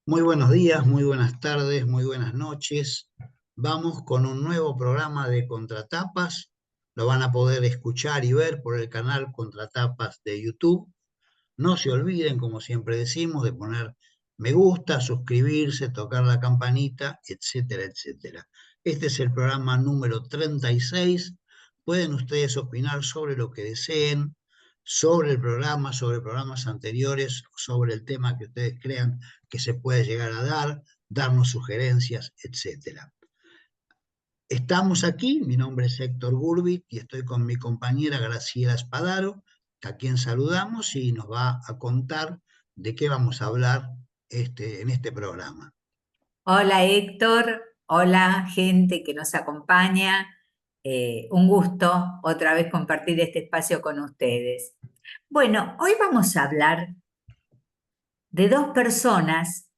Muy buenos días, muy buenas tardes, muy buenas noches. Vamos con un nuevo programa de Contratapas. Lo van a poder escuchar y ver por el canal Contratapas de YouTube. No se olviden, como siempre decimos, de poner me gusta, suscribirse, tocar la campanita, etcétera, etcétera. Este es el programa número 36. Pueden ustedes opinar sobre lo que deseen, sobre el programa, sobre programas anteriores, sobre el tema que ustedes crean que se puede llegar a dar, darnos sugerencias, etcétera. Estamos aquí, mi nombre es Héctor Gurbit y estoy con mi compañera Graciela Spadaro, a quien saludamos y nos va a contar de qué vamos a hablar en este programa. Hola Héctor, hola gente que nos acompaña. Un gusto otra vez compartir este espacio con ustedes. Bueno, hoy vamos a hablar de dos personas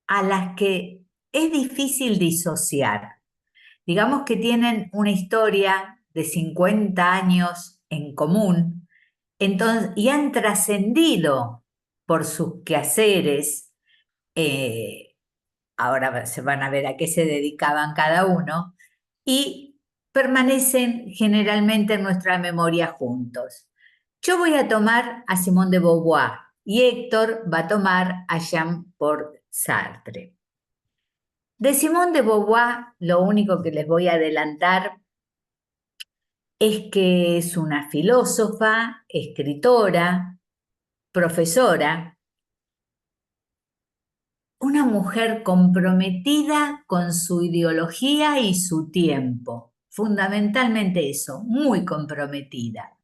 a las que es difícil disociar. Digamos que tienen una historia de 50 años en común, entonces, y han trascendido por sus quehaceres. eh, Ahora se van a ver a qué se dedicaban cada uno, y permanecen generalmente en nuestra memoria juntos. Yo voy a tomar a Simone de Beauvoir y Héctor va a tomar a Jean-Paul Sartre. De Simone de Beauvoir, lo único que les voy a adelantar es que es una filósofa, escritora, profesora, una mujer comprometida con su ideología y su tiempo, fundamentalmente eso, muy comprometida,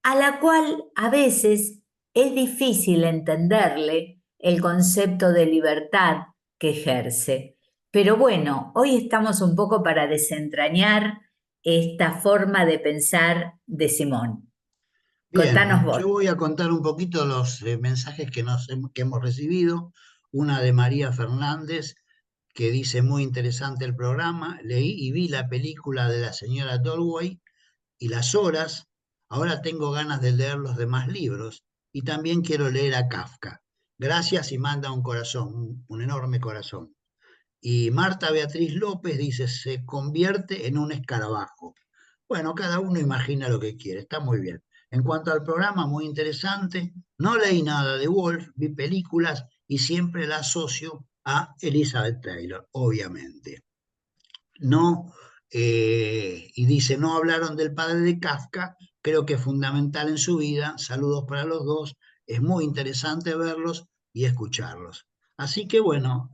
a la cual a veces es difícil entenderle el concepto de libertad que ejerce. Pero bueno, hoy estamos un poco para desentrañar esta forma de pensar de Simón. Contanos Bien, vos. yo voy a contar un poquito los mensajes que hemos recibido. Una de María Fernández, que dice muy interesante el programa. Leí y vi la película de la señora Dolway y Las Horas. Ahora tengo ganas de leer los demás libros y también quiero leer a Kafka. Gracias y manda un corazón, un enorme corazón. Y Marta Beatriz López dice, se convierte en un escarabajo. Bueno, cada uno imagina lo que quiere, está muy bien. En cuanto al programa, muy interesante. No leí nada de Wolf, vi películas y siempre la asocio a Elizabeth Taylor, obviamente. No, y dice, no hablaron del padre de Kafka, creo que es fundamental en su vida. Saludos para los dos, es muy interesante verlos y escucharlos. Así que bueno,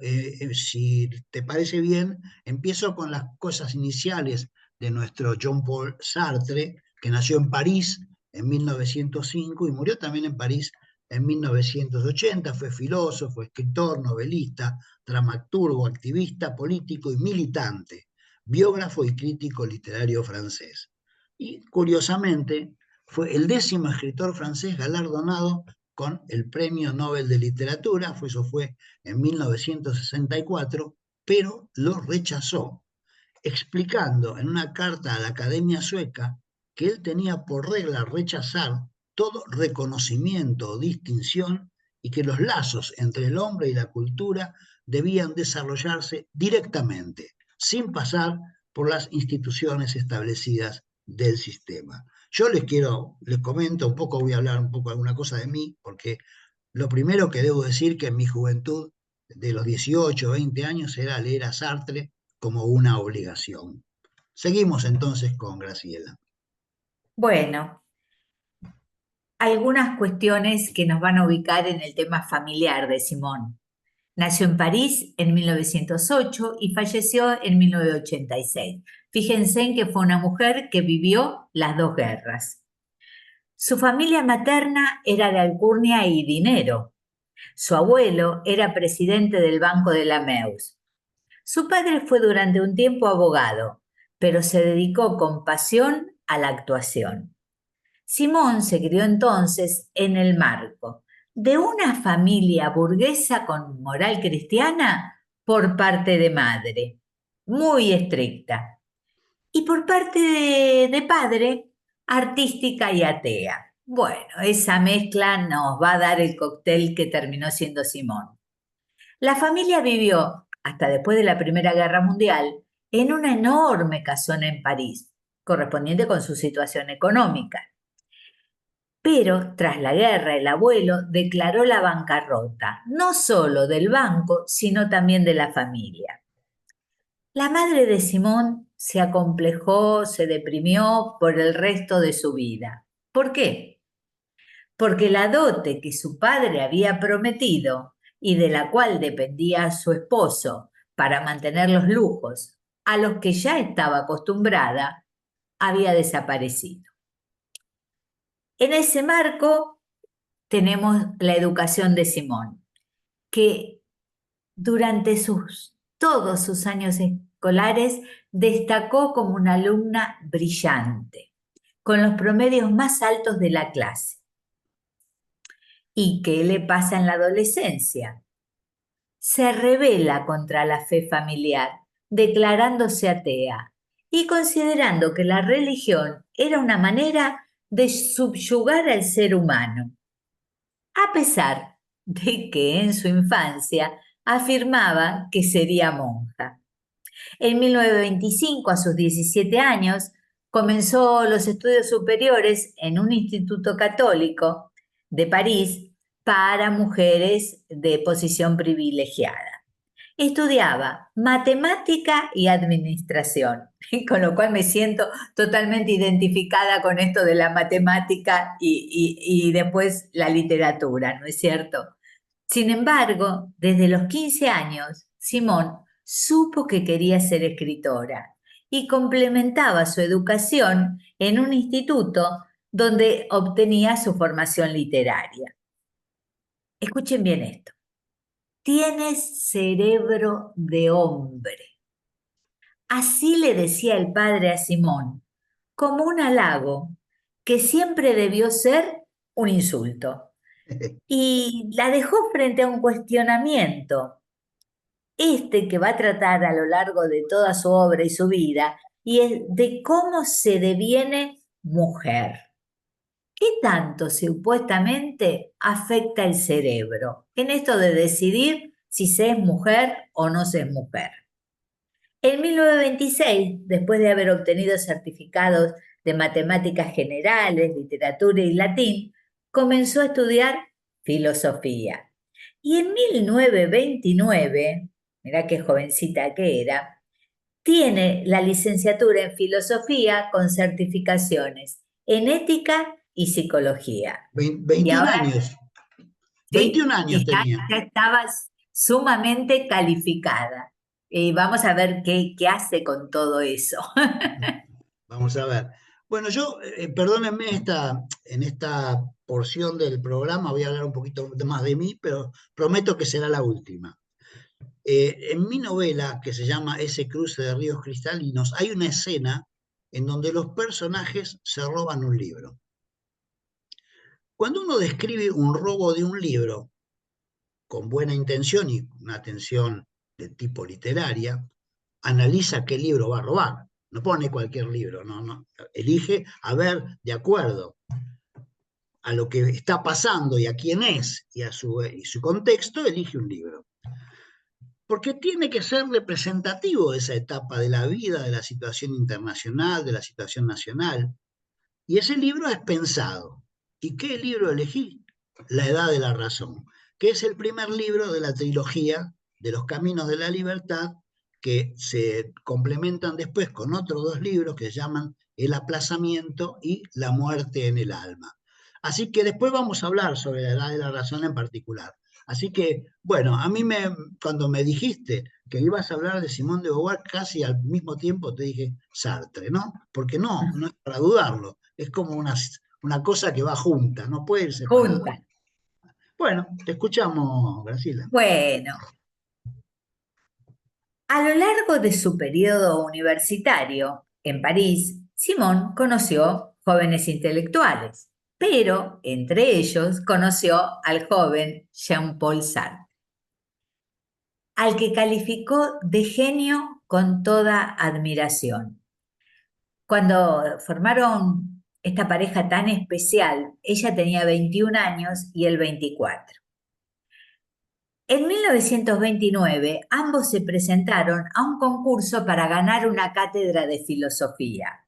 si te parece bien, empiezo con las cosas iniciales de nuestro Jean-Paul Sartre, que nació en París en 1905 y murió también en París en 1980. Fue filósofo, escritor, novelista, dramaturgo, activista, político y militante, biógrafo y crítico literario francés. Y curiosamente, fue el 10º escritor francés galardonado con el Premio Nobel de Literatura, eso fue en 1964, pero lo rechazó, explicando en una carta a la Academia Sueca que él tenía por regla rechazar todo reconocimiento o distinción y que los lazos entre el hombre y la cultura debían desarrollarse directamente, sin pasar por las instituciones establecidas del sistema. Yo les comento un poco, voy a hablar un poco alguna cosa de mí, porque lo primero que debo decir que en mi juventud, de los 18 o 20 años, era leer a Sartre como una obligación. Seguimos entonces con Graciela. Bueno, algunas cuestiones que nos van a ubicar en el tema familiar de Simón. Nació en París en 1908 y falleció en 1986. Fíjense en que fue una mujer que vivió las dos guerras. Su familia materna era de alcurnia y dinero. Su abuelo era presidente del Banco de la Meuse. Su padre fue durante un tiempo abogado, pero se dedicó con pasión a la actuación. Simón se crió entonces en el marco de una familia burguesa con moral cristiana por parte de madre, muy estricta, y por parte de padre, artística y atea. Bueno, esa mezcla nos va a dar el cóctel que terminó siendo Simón. La familia vivió, hasta después de la Primera Guerra Mundial, en una enorme casona en París, correspondiente con su situación económica. Pero tras la guerra, el abuelo declaró la bancarrota, no solo del banco, sino también de la familia. La madre de Simón se acomplejó, se deprimió por el resto de su vida. ¿Por qué? Porque la dote que su padre había prometido y de la cual dependía su esposo para mantener los lujos a los que ya estaba acostumbrada, había desaparecido. En ese marco tenemos la educación de Simón, que durante todos sus años escolares destacó como una alumna brillante, con los promedios más altos de la clase. ¿Y qué le pasa en la adolescencia? Se rebela contra la fe familiar, declarándose atea y considerando que la religión era una manera de subyugar al ser humano, a pesar de que en su infancia afirmaba que sería monja. En 1925, a sus 17 años, comenzó los estudios superiores en un instituto católico de París para mujeres de posición privilegiada. Estudiaba matemática y administración, con lo cual me siento totalmente identificada con esto de la matemática y después la literatura, ¿no es cierto? Sin embargo, desde los 15 años, Simón supo que quería ser escritora y complementaba su educación en un instituto donde obtenía su formación literaria. Escuchen bien esto. Tienes cerebro de hombre. Así le decía el padre a Simón, como un halago que siempre debió ser un insulto. Y la dejó frente a un cuestionamiento, que va a tratar a lo largo de toda su obra y su vida, y es de cómo se deviene mujer. ¿Qué tanto supuestamente afecta el cerebro en esto de decidir si se es mujer o no se es mujer? En 1926, después de haber obtenido certificados de matemáticas generales, literatura y latín, comenzó a estudiar filosofía. Y en 1929, mirá qué jovencita que era, tiene la licenciatura en filosofía con certificaciones en ética y psicología. Y 21 ahora años. sí, 21 años y tenía. ya estaba sumamente calificada. Vamos a ver qué hace con todo eso. Vamos a ver. Bueno, yo, perdónenme, en esta porción del programa voy a hablar un poquito más de mí, pero prometo que será la última. En mi novela, que se llama Ese cruce de ríos cristalinos, hay una escena en donde los personajes se roban un libro. Cuando uno describe un robo de un libro con buena intención y una atención de tipo literaria, analiza qué libro va a robar. No pone cualquier libro, no. Elige, a ver, de acuerdo a lo que está pasando y a quién es y su contexto, elige un libro. Porque tiene que ser representativo de esa etapa de la vida, de la situación internacional, de la situación nacional. Y ese libro es pensado. ¿Y qué libro elegí? La Edad de la Razón, que es el primer libro de la trilogía de los Caminos de la Libertad, que se complementan después con otros dos libros que se llaman El aplazamiento y La muerte en el alma. Así que después vamos a hablar sobre la Edad de la Razón en particular. Así que, bueno, cuando me dijiste que ibas a hablar de Simón de Beauvoir, casi al mismo tiempo te dije Sartre, ¿no? Porque no es para dudarlo, es como una cosa que va junta, no puede ir separada. Junta. Bueno, te escuchamos, Graciela. Bueno, a lo largo de su periodo universitario en París, Simón conoció jóvenes intelectuales, pero entre ellos conoció al joven Jean-Paul Sartre, al que calificó de genio con toda admiración. Cuando formaron esta pareja tan especial, ella tenía 21 años y él 24. En 1929, ambos se presentaron a un concurso para ganar una cátedra de filosofía.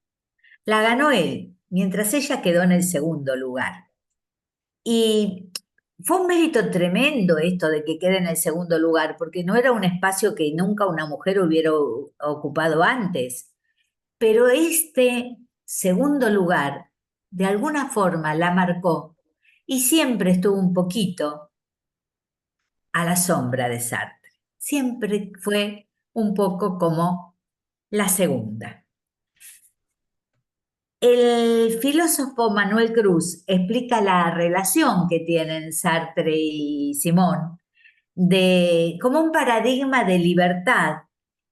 La ganó él, mientras ella quedó en el segundo lugar. Y fue un mérito tremendo esto de que quede en el segundo lugar, porque no era un espacio que nunca una mujer hubiera ocupado antes. Pero este segundo lugar, de alguna forma, la marcó y siempre estuvo un poquito a la sombra de Sartre. Siempre fue un poco como la segunda. El filósofo Manuel Cruz explica la relación que tienen Sartre y Simón como un paradigma de libertad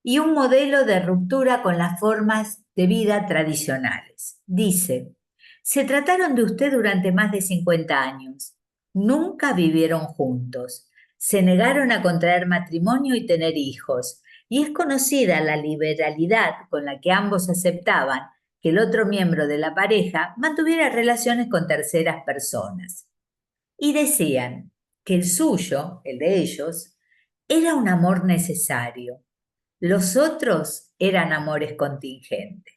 y un modelo de ruptura con las formas de vida tradicionales. Dice, se trataron de usted durante más de 50 años. Nunca vivieron juntos. Se negaron a contraer matrimonio y tener hijos. Y es conocida la liberalidad con la que ambos aceptaban que el otro miembro de la pareja mantuviera relaciones con terceras personas. Y decían que el suyo, el de ellos, era un amor necesario. Los otros eran amores contingentes.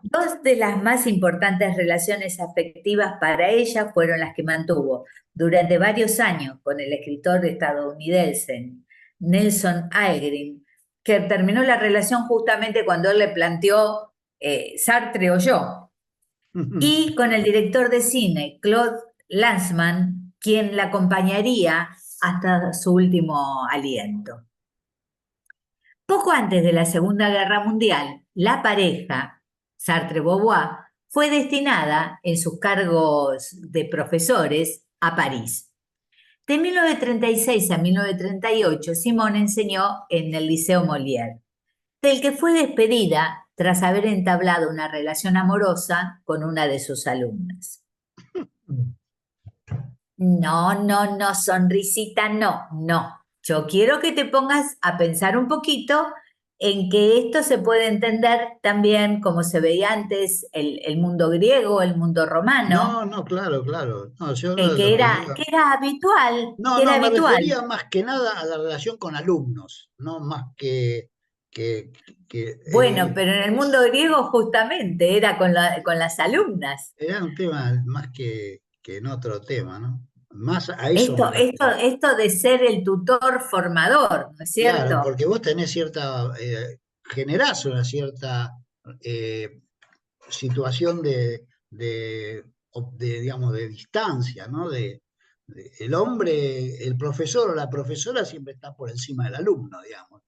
Dos de las más importantes relaciones afectivas para ella fueron las que mantuvo durante varios años con el escritor estadounidense Nelson Algren, que terminó la relación justamente cuando él le planteó Sartre o yo, y con el director de cine Claude Lanzmann, quien la acompañaría hasta su último aliento. Poco antes de la Segunda Guerra Mundial, la pareja, Sartre-Beauvoir, fue destinada en sus cargos de profesores a París. De 1936 a 1938, Simone enseñó en el Liceo Molière, del que fue despedida tras haber entablado una relación amorosa con una de sus alumnas. No, no, no, sonrisita, no, no. Yo quiero que te pongas a pensar un poquito en que esto se puede entender también como se veía antes el mundo griego, el mundo romano, No, no, claro, claro. No, yo lo que que iba. era habitual, No, que era no, me habitual. refería más que nada a la relación con alumnos, no más que, que Bueno, pero en el mundo griego justamente era con las alumnas. era un tema más que en otro tema, ¿no? Más a eso me Esto, esto, refería. esto de ser el tutor formador, ¿no es Claro, cierto? porque vos tenés cierta, generás una cierta eh, situación digamos, de distancia, ¿no? El hombre, el profesor o la profesora siempre está por encima del alumno, digamos.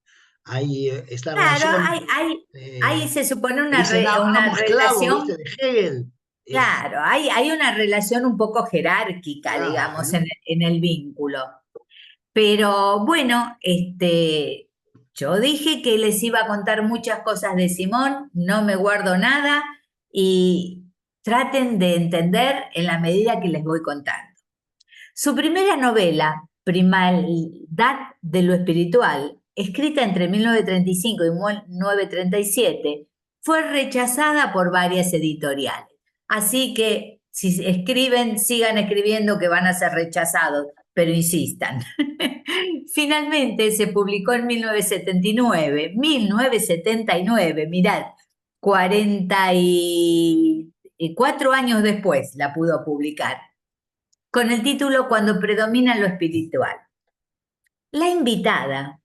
Hay esta Claro, relación, hay se supone que dicen una amo esclavo, ¿viste? relación, De Hegel. Es, claro, hay una relación un poco jerárquica, digamos, claro. en el vínculo. Pero bueno, yo dije que les iba a contar muchas cosas de Simón, no me guardo nada y traten de entender en la medida que les voy contando. Su primera novela, Primalidad de lo Espiritual, escrita entre 1935 y 1937, fue rechazada por varias editoriales. Así que si escriben, sigan escribiendo que van a ser rechazados, pero insistan. Finalmente se publicó en 1979, mirad, 44 años después la pudo publicar con el título Cuando predomina lo espiritual. La invitada,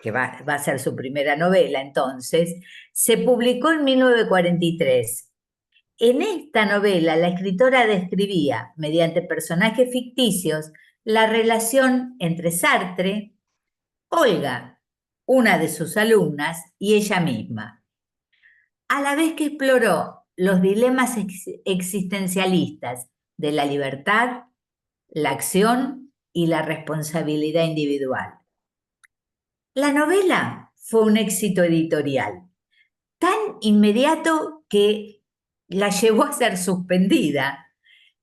que va a ser su primera novela entonces, se publicó en 1943. En esta novela, la escritora describía, mediante personajes ficticios, la relación entre Sartre, Olga, una de sus alumnas, y ella misma, a la vez que exploró los dilemas existencialistas de la libertad, la acción y la responsabilidad individual. La novela fue un éxito editorial, tan inmediato que la llevó a ser suspendida.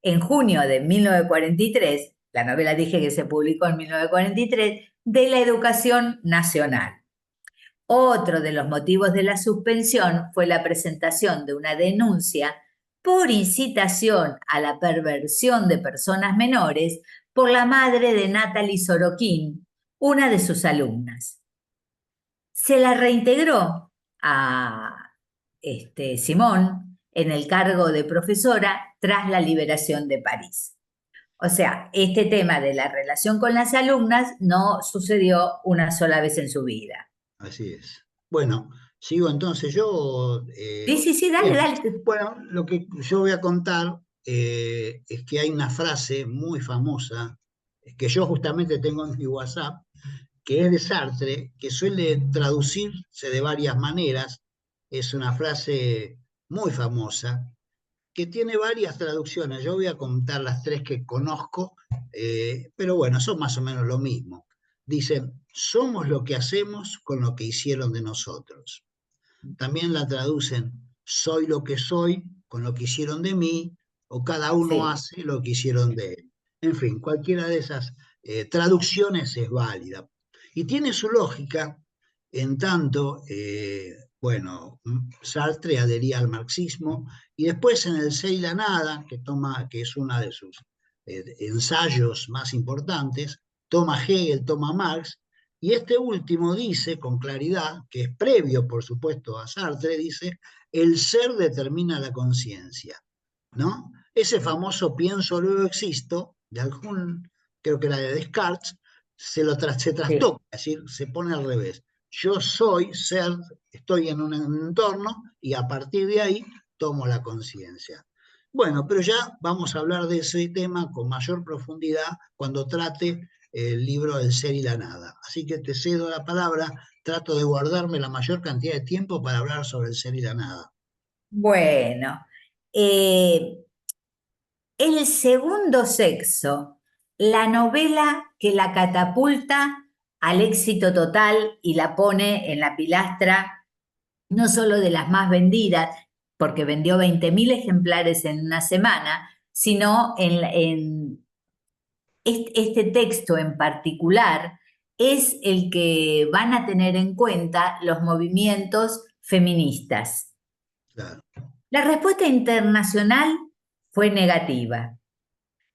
En junio de 1943, la novela dije que se publicó en 1943, de la Educación Nacional. Otro de los motivos de la suspensión fue la presentación de una denuncia por incitación a la perversión de personas menores por la madre de Natalie Sorokin, una de sus alumnas. Se la reintegró a Simone en el cargo de profesora tras la liberación de París. O sea, este tema de la relación con las alumnas no sucedió una sola vez en su vida. Así es. Bueno, sigo entonces yo. Sí, sí, dale, Bien, dale. bueno, lo que yo voy a contar es que hay una frase muy famosa que yo justamente tengo en mi WhatsApp, que es de Sartre, que suele traducirse de varias maneras. Es una frase muy famosa que tiene varias traducciones. Yo voy a contar las tres que conozco, pero bueno, son más o menos lo mismo. Dicen, somos lo que hacemos con lo que hicieron de nosotros. También la traducen, soy lo que soy con lo que hicieron de mí, o cada uno Sí, hace lo que hicieron de él. En fin, cualquiera de esas traducciones es válida. Y tiene su lógica en tanto, bueno, Sartre adhería al marxismo y después en El Ser y la Nada, que es uno de sus ensayos más importantes, toma Hegel, toma Marx, y este último dice con claridad, que es previo, por supuesto, a Sartre, dice, el ser determina la conciencia, ¿no? Ese famoso pienso, luego existo, de algún, creo que era de Descartes, se sí. trastoca, es decir, se pone al revés. Yo soy ser, estoy en un entorno y a partir de ahí tomo la conciencia. Bueno, pero ya vamos a hablar de ese tema con mayor profundidad cuando trate el libro El Ser y la Nada. Así que te cedo la palabra, trato de guardarme la mayor cantidad de tiempo para hablar sobre el ser y la nada. Bueno, eh, El segundo sexo, la novela que la catapulta al éxito total y la pone en la pilastra no solo de las más vendidas, porque vendió 20.000 ejemplares en una semana, sino este texto en particular es el que van a tener en cuenta los movimientos feministas. Claro. La respuesta internacional fue negativa.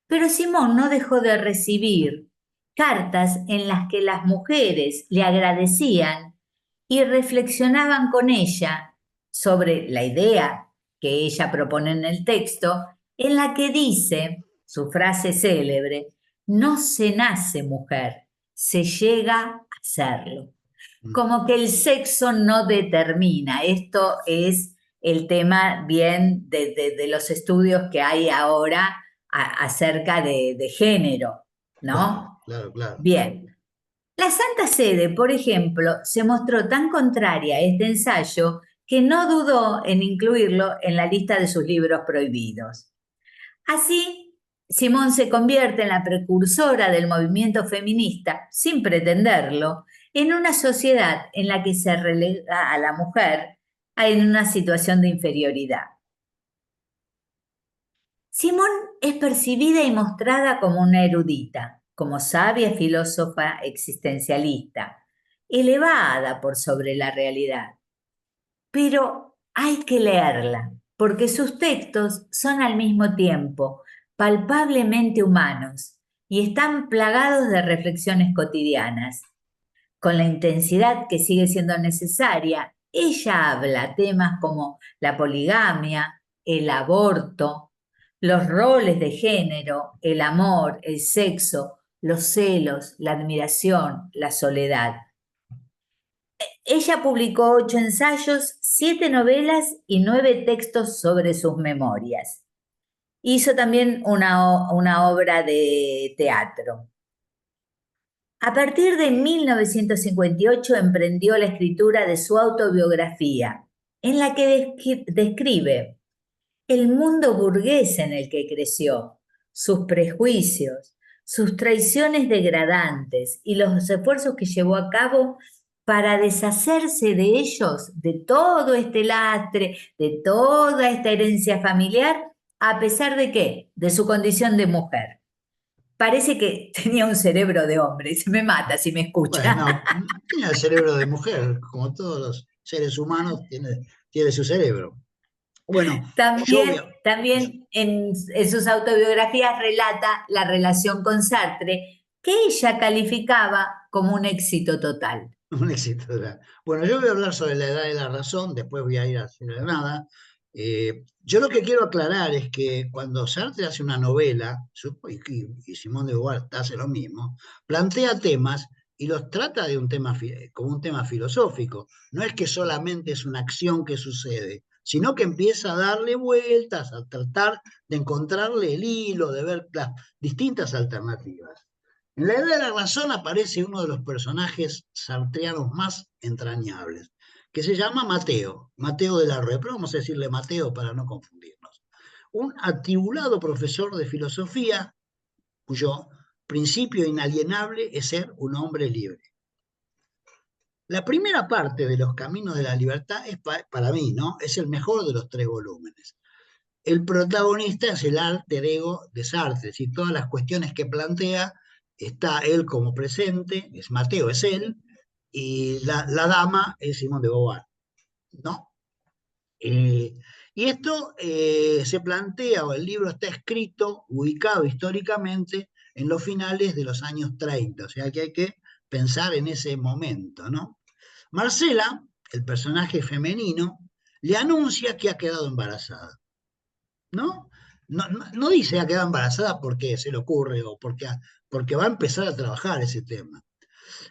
Pero Simón no dejó de recibir cartas en las que las mujeres le agradecían y reflexionaban con ella sobre la idea que ella propone en el texto, en la que dice, su frase célebre, no se nace mujer, se llega a serlo. Mm. Como que el sexo no determina. Esto es el tema bien de los estudios que hay ahora acerca de género, Claro, ¿no? claro, claro. Bien. La Santa Sede, por ejemplo, se mostró tan contraria a este ensayo que no dudó en incluirlo en la lista de sus libros prohibidos. Así, Simón se convierte en la precursora del movimiento feminista, sin pretenderlo, en una sociedad en la que se relega a la mujer en una situación de inferioridad. Simón es percibida y mostrada como una erudita, como sabia filósofa existencialista, elevada por sobre la realidad. Pero hay que leerla, porque sus textos son al mismo tiempo palpablemente humanos y están plagados de reflexiones cotidianas. Con la intensidad que sigue siendo necesaria, ella habla temas como la poligamia, el aborto, los roles de género, el amor, el sexo, los celos, la admiración, la soledad. Ella publicó 8 ensayos, 7 novelas y 9 textos sobre sus memorias. Hizo también una obra de teatro. A partir de 1958 emprendió la escritura de su autobiografía, en la que describe el mundo burgués en el que creció, sus prejuicios, sus traiciones degradantes y los esfuerzos que llevó a cabo para deshacerse de ellos, de todo este lastre, de toda esta herencia familiar, a pesar de qué, de su condición de mujer. Parece que tenía un cerebro de hombre, se me mata si me escucha. Bueno, tiene el cerebro de mujer, como todos los seres humanos, tiene su cerebro. Bueno, yo voy También, a... también en sus autobiografías relata la relación con Sartre, que ella calificaba como un éxito total. Un éxito total. Bueno, yo voy a hablar sobre la edad de la razón, después voy a ir hacia la nada. Yo lo que quiero aclarar es que cuando Sartre hace una novela, y Simón de Beauvoir hace lo mismo, plantea temas y los trata de un tema, como un tema filosófico. No es que solamente es una acción que sucede, sino que empieza a darle vueltas, a tratar de encontrarle el hilo, de ver las distintas alternativas. En la Edad de la Razón aparece uno de los personajes sartreanos más entrañables, que se llama Mateo, Mateo de la Rue, pero vamos a decirle Mateo para no confundirnos. Un atribulado profesor de filosofía cuyo principio inalienable es ser un hombre libre. La primera parte de Los Caminos de la Libertad es para mí, ¿no? Es el mejor de los tres volúmenes. El protagonista es el alter ego de Sartre, y todas las cuestiones que plantea, está él como presente, es Mateo, es él, y la dama es Simone de Beauvoir, ¿no? Eh, y esto se plantea, o el libro está escrito, ubicado históricamente en los finales de los años 30, o sea que hay que pensar en ese momento, ¿no? Marcela, el personaje femenino, le anuncia que ha quedado embarazada. ¿No? No dice ha quedado embarazada porque se le ocurre o porque va a empezar a trabajar ese tema.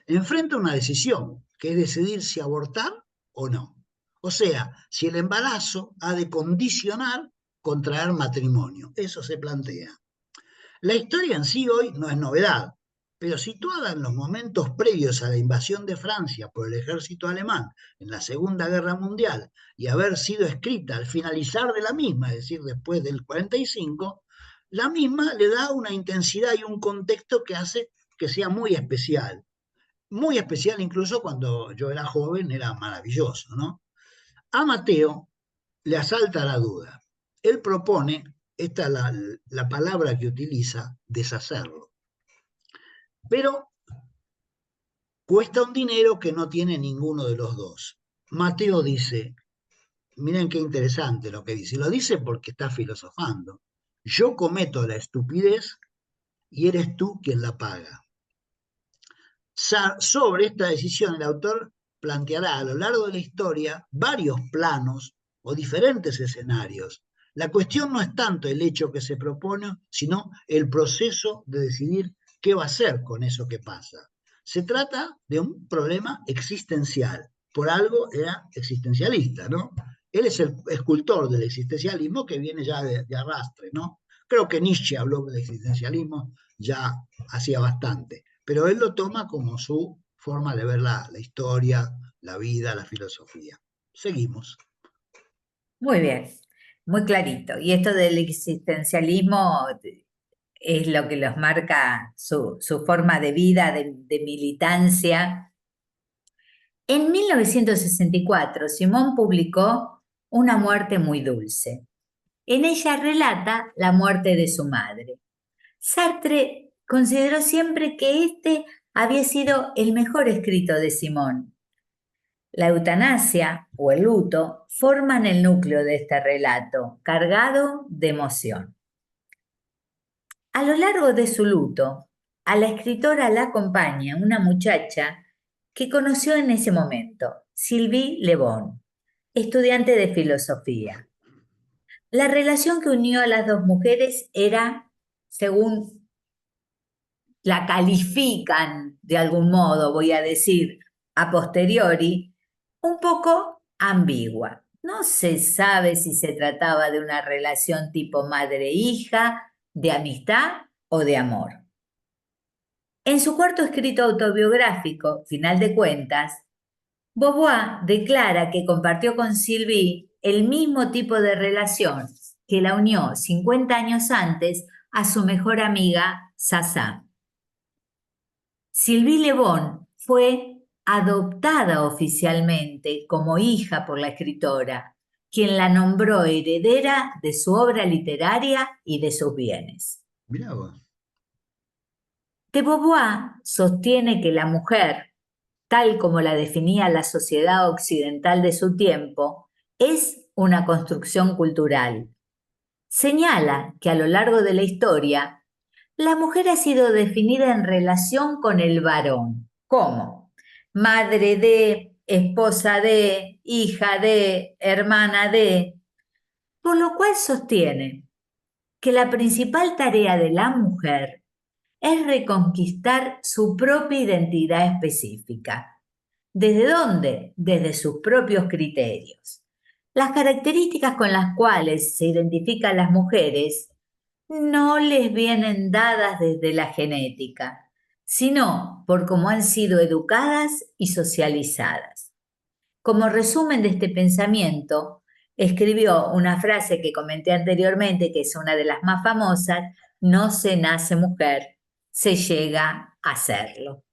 Enfrenta una decisión, que es decidir si abortar o no. O sea, si el embarazo ha de condicionar contraer matrimonio. Eso se plantea. La historia en sí hoy no es novedad, pero situada en los momentos previos a la invasión de Francia por el ejército alemán en la Segunda Guerra Mundial y haber sido escrita al finalizar de la misma, es decir, después del 45, la misma le da una intensidad y un contexto que hace que sea muy especial incluso cuando yo era joven, era maravilloso, ¿no? A Mateo le asalta la duda. Él propone, esta es la palabra que utiliza, deshacerlo. Pero cuesta un dinero que no tiene ninguno de los dos. Mateo dice, miren qué interesante lo que dice, lo dice porque está filosofando. Yo cometo la estupidez y eres tú quien la paga. Sobre esta decisión, el autor planteará a lo largo de la historia varios planos o diferentes escenarios. La cuestión no es tanto el hecho que se propone, sino el proceso de decidir qué va a hacer con eso que pasa. Se trata de un problema existencial. Por algo era existencialista, ¿no? Él es el escultor del existencialismo que viene ya de arrastre, ¿no? Creo que Nietzsche habló del existencialismo ya hacía bastante, pero él lo toma como su forma de ver la historia, la vida, la filosofía. Seguimos. Muy bien, muy clarito. Y esto del existencialismo es lo que los marca su forma de vida, de militancia. En 1964, Simón publicó Una muerte muy dulce. En ella relata la muerte de su madre. Sartre consideró siempre que este había sido el mejor escrito de Simón. La eutanasia o el luto forman el núcleo de este relato, cargado de emoción. A lo largo de su luto, a la escritora la acompaña una muchacha que conoció en ese momento, Sylvie Le Bon, estudiante de filosofía. La relación que unió a las dos mujeres era, según la califican de algún modo, voy a decir, a posteriori, un poco ambigua. No se sabe si se trataba de una relación tipo madre-hija, de amistad o de amor. En su cuarto escrito autobiográfico, Final de Cuentas, Beauvoir declara que compartió con Sylvie el mismo tipo de relación que la unió 50 años antes a su mejor amiga Sasa. Sylvie Le Bon fue adoptada oficialmente como hija por la escritora, quien la nombró heredera de su obra literaria y de sus bienes. Mirá vos. De Beauvoir sostiene que la mujer, tal como la definía la sociedad occidental de su tiempo, es una construcción cultural. Señala que a lo largo de la historia, la mujer ha sido definida en relación con el varón. ¿Cómo? Madre de, esposa de, hija de, hermana de, por lo cual sostiene que la principal tarea de la mujer es reconquistar su propia identidad específica. ¿Desde dónde? Desde sus propios criterios. Las características con las cuales se identifican las mujeres no les vienen dadas desde la genética, sino por cómo han sido educadas y socializadas. Como resumen de este pensamiento, escribió una frase que comenté anteriormente, que es una de las más famosas: no se nace mujer, se llega a serlo.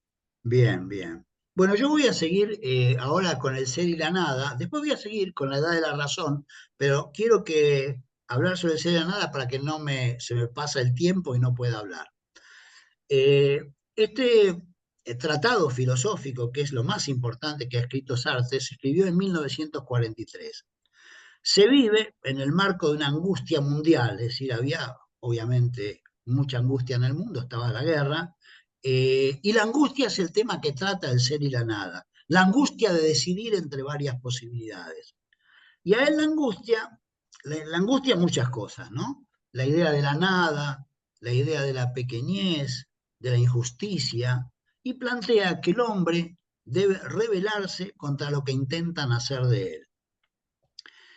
Bien, bien. Bueno, yo voy a seguir ahora con el ser y la nada. Después voy a seguir con la edad de la razón, pero quiero que hablar sobre el ser y la nada para que se me pasa el tiempo y no pueda hablar. Este tratado filosófico, que es lo más importante que ha escrito Sartre, se escribió en 1943. Se vive en el marco de una angustia mundial, es decir, había obviamente mucha angustia en el mundo, estaba la guerra, y la angustia es el tema que trata el ser y la nada, la angustia de decidir entre varias posibilidades. Y a él la angustia muchas cosas, ¿no? La idea de la nada, la idea de la pequeñez, de la injusticia, y plantea que el hombre debe rebelarse contra lo que intentan hacer de él.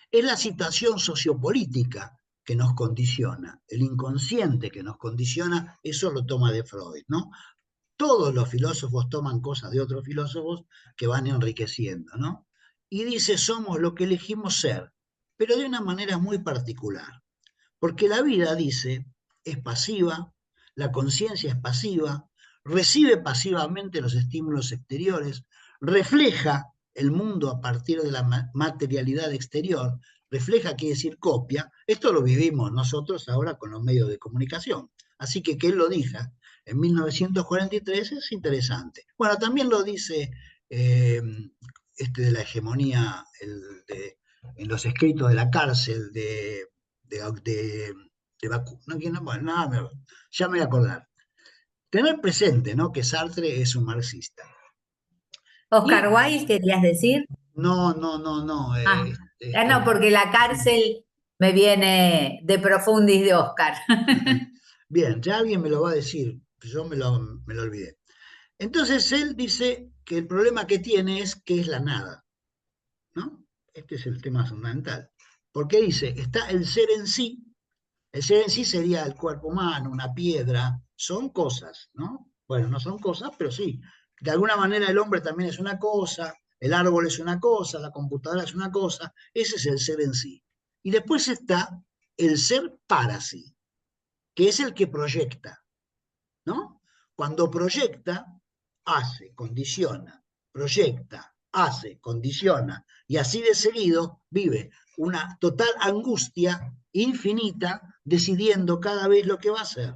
Es la situación sociopolítica que nos condiciona, el inconsciente que nos condiciona, eso lo toma de Freud, ¿no? Todos los filósofos toman cosas de otros filósofos que van enriqueciendo, ¿no? Y dice, somos lo que elegimos ser, pero de una manera muy particular, porque la vida, dice, es pasiva, la conciencia es pasiva, recibe pasivamente los estímulos exteriores, refleja el mundo a partir de la materialidad exterior, refleja quiere decir copia, esto lo vivimos nosotros ahora con los medios de comunicación. Así que él lo diga en 1943 es interesante. Bueno, también lo dice eh, de la hegemonía en los escritos de la cárcel de, de, de Bakú. No, bueno, nada, ya me voy a acordar. Tener presente, ¿no?, que Sartre es un marxista. Y Oscar Wilde, ¿querías decir? no, no, no, no. Ah, no, porque la cárcel me viene de profundis de Oscar. Bien, ya alguien me lo va a decir, yo me lo olvidé. Entonces él dice que el problema que tiene es que es la nada, ¿no? Este es el tema fundamental. Porque dice, está el ser en sí sería el cuerpo humano, una piedra, son cosas, ¿no? Bueno, no son cosas, pero sí. De alguna manera el hombre también es una cosa, el árbol es una cosa, la computadora es una cosa, ese es el ser en sí. Y después está el ser para sí, que es el que proyecta, ¿no? Cuando proyecta, hace, condiciona, proyecta, hace, condiciona, y así de seguido vive una total angustia infinita decidiendo cada vez lo que va a hacer.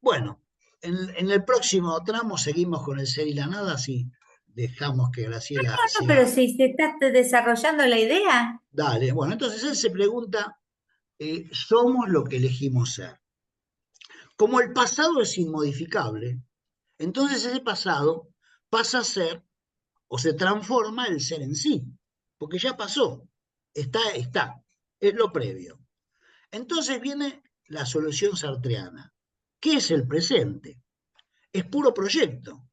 Bueno, en el próximo tramo seguimos con el ser y la nada, así dejamos que Graciela No, pero siga. si se está desarrollando la idea, Dale, bueno, entonces él se pregunta, ¿somos lo que elegimos ser? Como el pasado es inmodificable, entonces ese pasado pasa a ser o se transforma el ser en sí, porque ya pasó, está, es lo previo. Entonces viene la solución sartreana. ¿Qué es el presente? Es puro proyecto.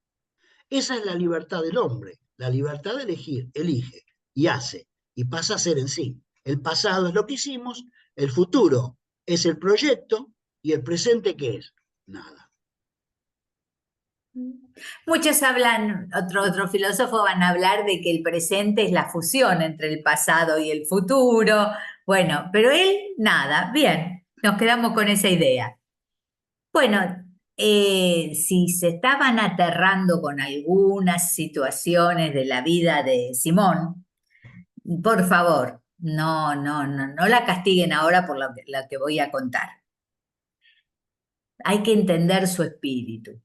Esa es la libertad del hombre, la libertad de elegir, elige y hace, y pasa a ser en sí. El pasado es lo que hicimos, el futuro es el proyecto, y el presente, ¿qué es? Nada. muchos hablan, otro filósofo van a hablar de que el presente es la fusión entre el pasado y el futuro. Bueno, pero él nada, bien, nos quedamos con esa idea. Bueno, si se estaban aterrando con algunas situaciones de la vida de Simón, por favor, no la castiguen ahora por lo que voy a contar. Hay que entender su espíritu.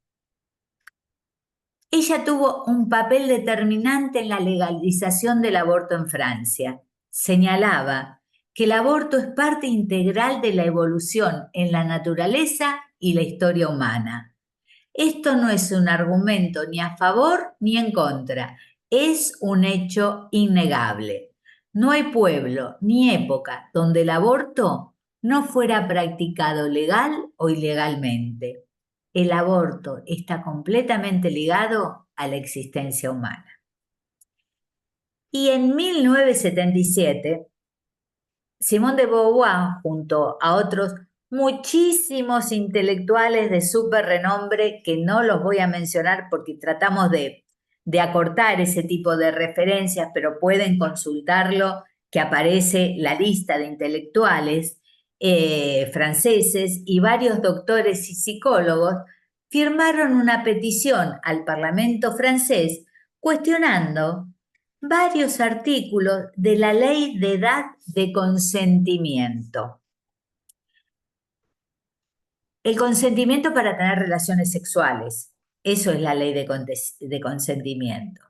Ella tuvo un papel determinante en la legalización del aborto en Francia. señalaba que el aborto es parte integral de la evolución en la naturaleza y la historia humana. Esto no es un argumento ni a favor ni en contra, es un hecho innegable. No hay pueblo ni época donde el aborto no fuera practicado legal o ilegalmente. El aborto está completamente ligado a la existencia humana. Y en 1977, Simone de Beauvoir, junto a otros muchísimos intelectuales de súper renombre, que no los voy a mencionar porque tratamos de acortar ese tipo de referencias, pero pueden consultarlo, que aparece la lista de intelectuales franceses y varios doctores y psicólogos, firmaron una petición al Parlamento francés cuestionando varios artículos de la Ley de Edad de Consentimiento. El consentimiento para tener relaciones sexuales, eso es la Ley de Consentimiento.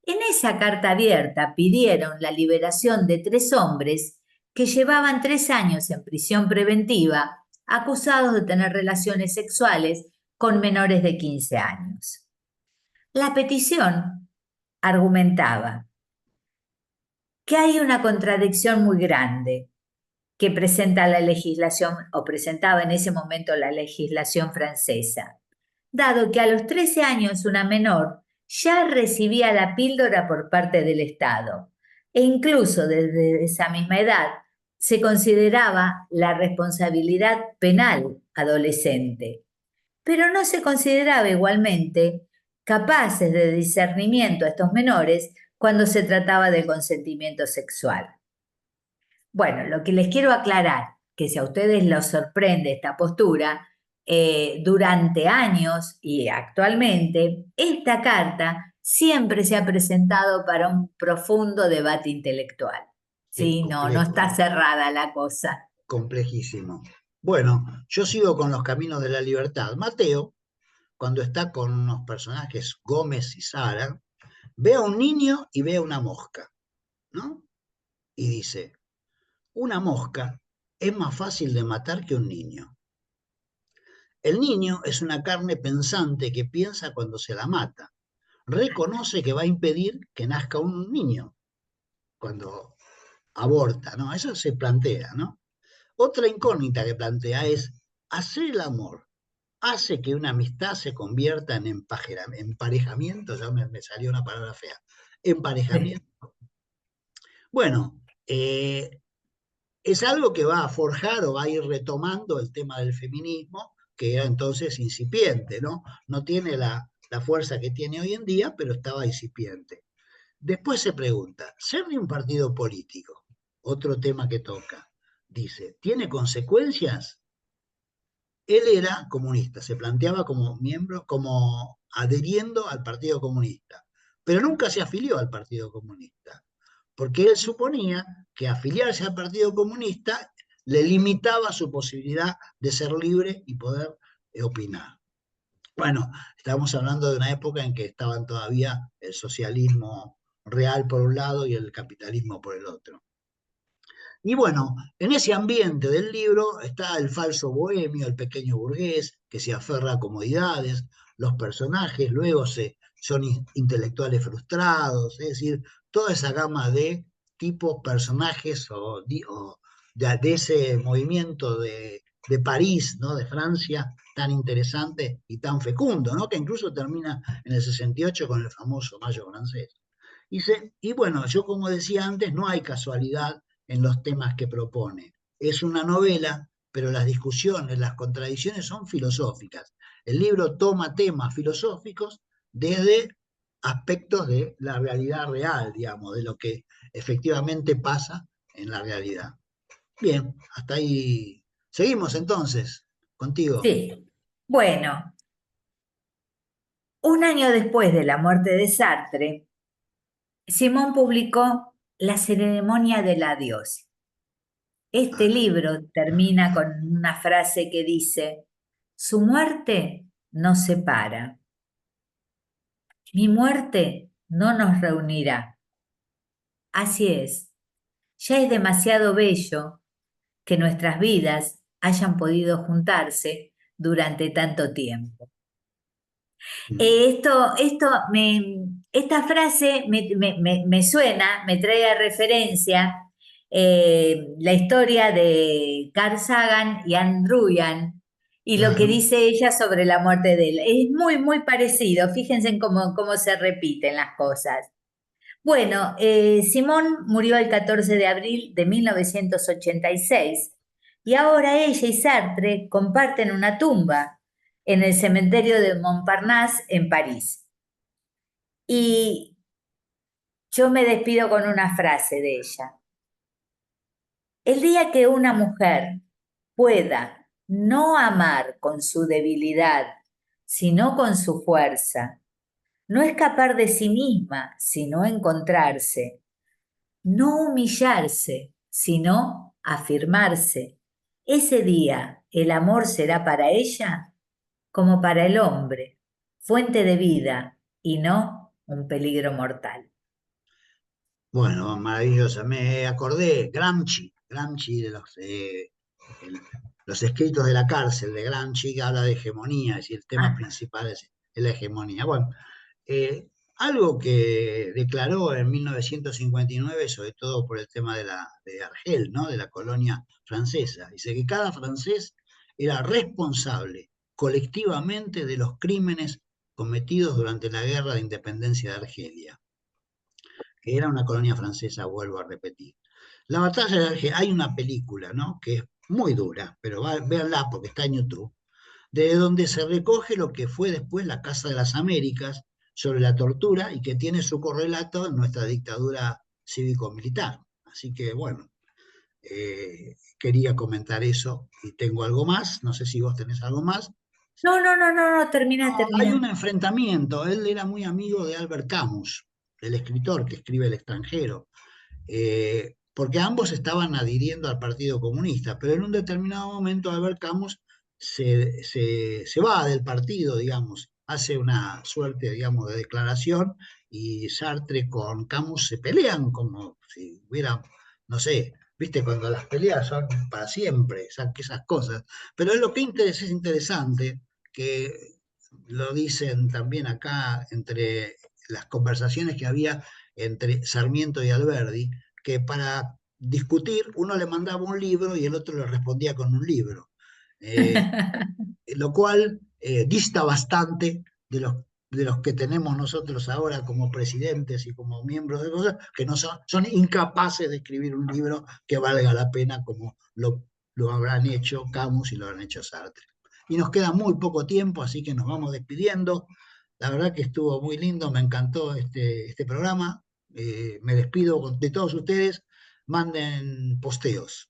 En esa carta abierta pidieron la liberación de 3 hombres que llevaban 3 años en prisión preventiva acusados de tener relaciones sexuales con menores de 15 años. La petición argumentaba que hay una contradicción muy grande que presenta la legislación o presentaba en ese momento la legislación francesa, dado que a los 13 años una menor ya recibía la píldora por parte del Estado e incluso desde esa misma edad se consideraba la responsabilidad penal adolescente, pero no se consideraba igualmente capaces de discernimiento a estos menores cuando se trataba del consentimiento sexual. Bueno, lo que les quiero aclarar, que si a ustedes los sorprende esta postura, durante años y actualmente, esta carta siempre se ha presentado para un profundo debate intelectual. Es Sí, no complejo, está cerrada la cosa. complejísimo. Bueno, yo sigo con los caminos de la libertad. Mateo, cuando está con unos personajes, Gómez y Sara, ve a un niño y ve a una mosca, ¿no? Y dice, una mosca es más fácil de matar que un niño. El niño es una carne pensante que piensa cuando se la mata. Reconoce que va a impedir que nazca un niño cuando aborta, ¿no? Eso se plantea, ¿no? Otra incógnita que plantea es, ¿hacer el amor hace que una amistad se convierta en emparejamiento? Ya me salió una palabra fea. Emparejamiento. Bueno, es algo que va a forjar o va a ir retomando el tema del feminismo, que era entonces incipiente, ¿no? No tiene la fuerza que tiene hoy en día, pero estaba incipiente. Después se pregunta, ¿ser de un partido político? Otro tema que toca. Dice, ¿tiene consecuencias? Él era comunista, se planteaba como miembro, como adheriendo al Partido Comunista, pero nunca se afilió al Partido Comunista, porque él suponía que afiliarse al Partido Comunista le limitaba su posibilidad de ser libre y poder opinar. Bueno, estamos hablando de una época en que estaban todavía el socialismo real por un lado y el capitalismo por el otro. Y bueno, en ese ambiente del libro está el falso bohemio, el pequeño burgués, que se aferra a comodidades, los personajes luego son intelectuales frustrados, es decir, toda esa gama de tipos, personajes o de ese movimiento de París, ¿no? De Francia, tan interesante y tan fecundo, ¿no? Que incluso termina en el 68 con el famoso Mayo francés. Y bueno, yo como decía antes, no hay casualidad en los temas que propone. Es una novela, pero las discusiones, las contradicciones son filosóficas. El libro toma temas filosóficos desde aspectos de la realidad real, digamos, de lo que efectivamente pasa en la realidad. Bien, hasta ahí. Seguimos entonces contigo. Sí. Bueno, un año después de la muerte de Sartre, Simón publicó La ceremonia del adiós. Este Ah, libro termina con una frase que dice, su muerte nos separa, mi muerte no nos reunirá. Así es, Ya es demasiado bello que nuestras vidas hayan podido juntarse durante tanto tiempo. Mm. Esta frase me suena, me trae a referencia la historia de Carl Sagan y Anne Druyan y lo que Claro. dice ella sobre la muerte de él. Es muy, muy parecido, fíjense en cómo se repiten las cosas. Bueno, Simón murió el 14 de abril de 1986 y ahora ella y Sartre comparten una tumba en el cementerio de Montparnasse en París. Y yo me despido con una frase de ella. El día que una mujer pueda no amar con su debilidad, sino con su fuerza, no escapar de sí misma, sino encontrarse, no humillarse, sino afirmarse. Ese día el amor será para ella como para el hombre, fuente de vida y no un peligro mortal. Bueno, maravillosa. Me acordé, Gramsci de el- los escritos de la cárcel de Gramsci, que habla de hegemonía, es decir, el tema Ah, principal es la hegemonía. Bueno, eh, algo que declaró en 1959, sobre todo por el tema de Argel, ¿no? De la colonia francesa. Dice que cada francés era responsable colectivamente de los crímenes cometidos durante la guerra de independencia de Argelia, que era una colonia francesa, vuelvo a repetir. La batalla de Argel, hay una película, ¿no? Que es muy dura, pero véanla porque está en YouTube, de donde se recoge lo que fue después la Casa de las Américas sobre la tortura y que tiene su correlato en nuestra dictadura cívico-militar. Así que bueno, quería comentar eso y tengo algo más, no sé si vos tenés algo más. no, no, no, no, no, termina, No, hay un termina. enfrentamiento, él era muy amigo de Albert Camus, el escritor que escribe El extranjero, porque ambos estaban adhiriendo al Partido Comunista, pero en un determinado momento Albert Camus se va del partido, digamos, hace una suerte, digamos, de declaración y Sartre con Camus se pelean como si hubiera, no sé, viste, cuando las peleas son para siempre, esas cosas. Pero es lo que es interesante, que lo dicen también acá entre las conversaciones que había entre Sarmiento y Alberdi, que para discutir uno le mandaba un libro y el otro le respondía con un libro, eh, lo cual dista bastante de los que tenemos nosotros ahora como presidentes y como miembros de cosas, que no son incapaces de escribir un libro que valga la pena como lo habrán hecho Camus y lo habrán hecho Sartre. Y nos queda muy poco tiempo, así que nos vamos despidiendo. La verdad que estuvo muy lindo, me encantó este programa. Me despido de todos ustedes. Manden posteos.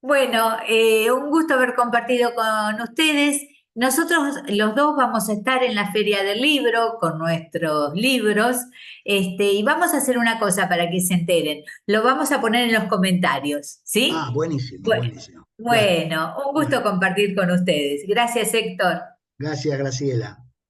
Bueno, un gusto haber compartido con ustedes. Nosotros los dos vamos a estar en la Feria del Libro con nuestros libros, y vamos a hacer una cosa para que se enteren. Lo vamos a poner en los comentarios, Ah, ¿sí? buenísimo, Bueno, buenísimo. Bueno, bueno, un gusto bueno. compartir con ustedes. Gracias, Héctor. Gracias, Graciela.